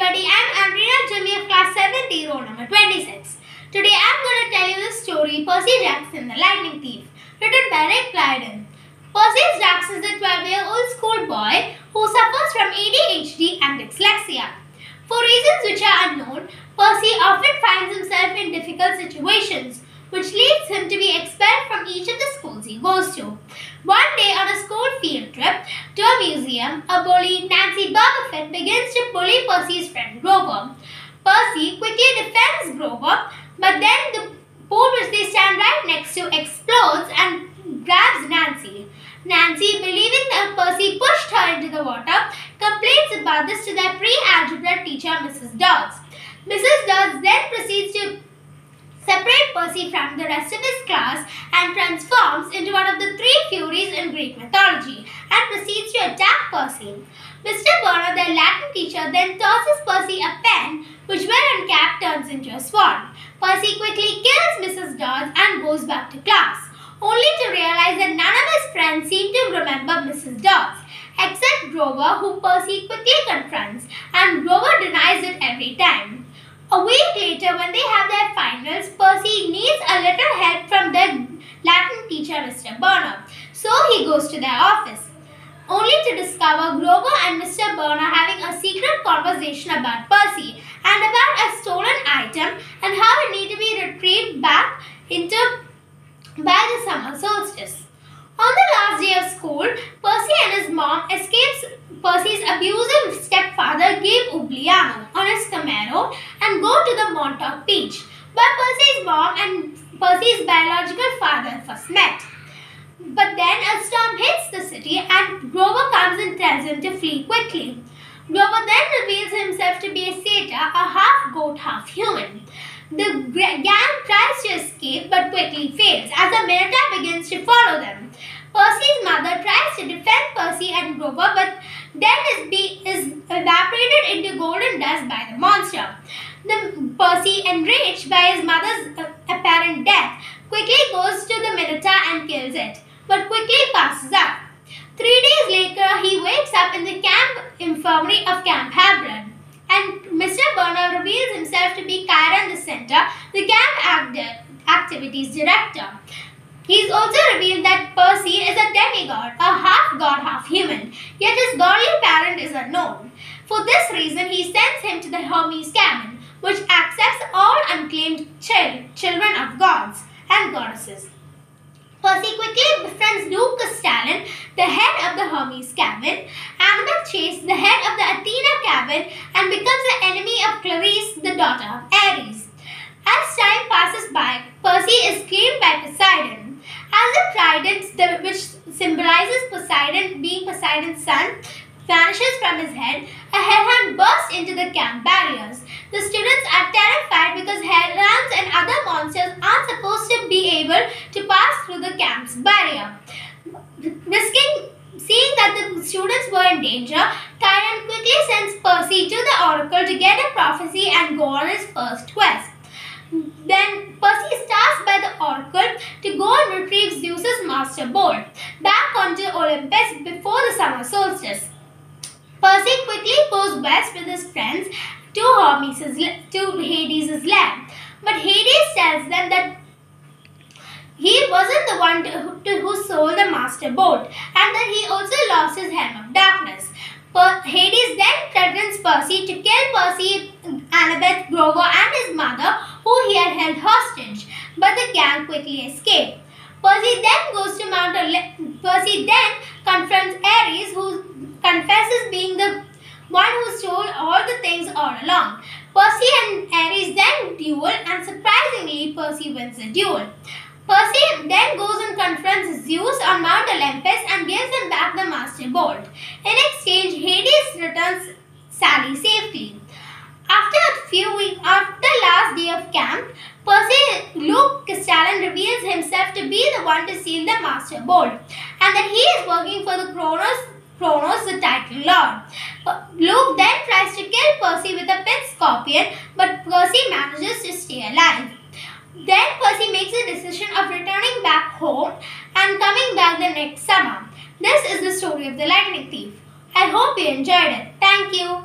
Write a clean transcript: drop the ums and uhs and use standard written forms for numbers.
everybody, I'm Amrina Jimmy of class 7D, roll number 26. Today I'm going to tell you the story Percy Jackson the Lightning Thief, written by Rick Blyden. Percy Jackson is a 12-year-old schoolboy who suffers from ADHD and dyslexia. For reasons which are unknown, Percy often finds himself in difficult situations, which leads him to be expelled from each of the schools he goes to. One day on a school field trip to a museum, a bully, Nancy Buckerfett, begins to bully Percy's friend Grover. Percy quickly defends Grover, but then the pool which they stand right next to explodes and grabs Nancy. Nancy, believing that Percy pushed her into the water, complains about this to their pre-algebra teacher, Mrs. Dodds. Mrs. Dodds then proceeds to separate Percy from the rest of his class and transforms into one of the three Furies in Greek mythology and proceeds to attack Percy. Mr. Burner, their Latin teacher, then tosses Percy a pen which when uncapped turns into a sword. Percy quickly kills Mrs. Dodds and goes back to class, only to realize that none of his friends seem to remember Mrs. Dodds, except Grover, who Percy quickly confronts, and Grover denies it every time. A week later, when they have their finals, Percy needs a little help from their Latin teacher, Mr. Burner. So he goes to their office, only to discover Grover and Mr. Burner having a secret conversation about Percy and about a stolen item and how it needs to be retrieved back by the summer solstice. On the last day of school, Percy and his mom escapes Percy's abusive stepfather Gabe Ubliano on his Camaro and go to the Montauk beach, where Percy's mom and Percy's biological father first met. But then a storm hits the city and Grover comes and tells him to flee quickly. Grover then reveals himself to be a satyr, a half goat, half human. The gang tries to escape but quickly fails as a Minotaur begins to follow them. Percy's mother tries to defend Percy and Grover but then is evaporated into golden dust by the monster. Percy, enraged by his mother's apparent death, quickly goes to the Minotaur and kills it, but quickly passes out. 3 days later, he wakes up in the camp infirmary of Camp Halbrand, and Mr. Burner reveals himself to be Chiron the Centaur, the camp activities director. He is also revealed that Percy is a demigod, a half god, half human, yet his godly parent is unknown. For this reason, he sends him to the Hermes cabin, which accepts all unclaimed children of gods and goddesses. Percy quickly befriends Luke Castellan, the head of the Hermes cabin, Annabeth Chase, the head of the Athena cabin, and becomes the enemy of Clarice, the daughter of Ares. As time passes by, Percy is claimed by Poseidon. As the trident, which symbolizes Poseidon being Poseidon's son, vanishes from his head, a hellhound bursts into the camp barriers. The students are terrified because hellhounds and other monsters aren't supposed to be able to pass through the camp's barrier. Seeing that the students were in danger, Chiron quickly sends Percy to the oracle to get a prophecy and go on his first quest. Then Percy is tasked by the oracle to go and retrieve Zeus's master bolt back onto Olympus before the summer solstice. Percy quickly goes west with his friends to Hades' land, but Hades tells them that he wasn't the one who stole the master bolt and that he also lost his helm of darkness. Hades then threatens Percy to kill Percy, Annabeth, Grover and his mother, who he had held hostage, but the gang quickly escape. Percy then confronts Ares, who confesses being the one who stole all the things all along. Percy and Ares then duel and surprisingly Percy wins the duel. Percy then goes and confronts Zeus on Mount Olympus and gives him back the master bolt. In exchange, Hades returns Sally safely. After the last day of camp, Luke Castellan reveals himself to be the one to steal the master bolt and that he is working for the Kronos, the title lord. Luke then tries to kill Percy with a pit scorpion, but Percy manages to stay alive. Then Percy makes a decision of returning back home and coming back the next summer. This is the story of the Lightning Thief. I hope you enjoyed it. Thank you.